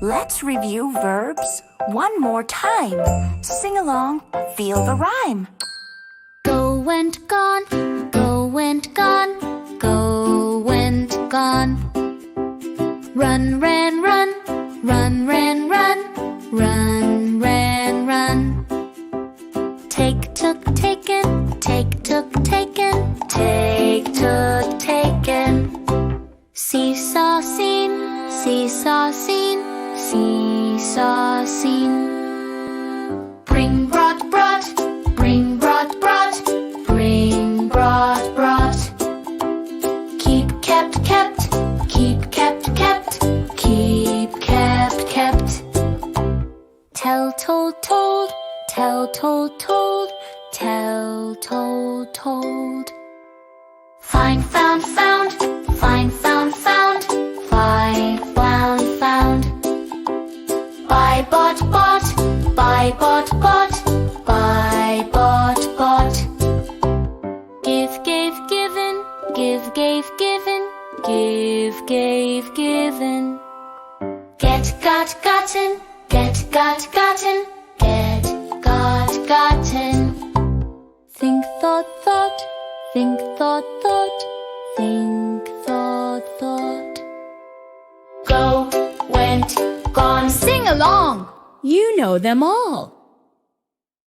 Let's review verbs one more time. Sing along, feel the rhyme. Go went gone, go went gone, go went gone. Run ran run, run ran run, run ran run. Take took taken, take took taken, take took taken. Seesaw seen, seesaw seen, seesaw seen. Bring brought brought, bring brought brought, bring brought brought. Keep kept kept, keep kept kept, keep kept kept. Tell told told, tell told told, tell told told. Find found found, find found found, find found found. Buy bought bought, buy bought bought, buy bought bought. Give gave given, give gave given, give gave given. Get got gotten, get got gotten, get got gotten. Think thought thought, think thought thought, think thought thought. Go went gone. Sing along! You know them all.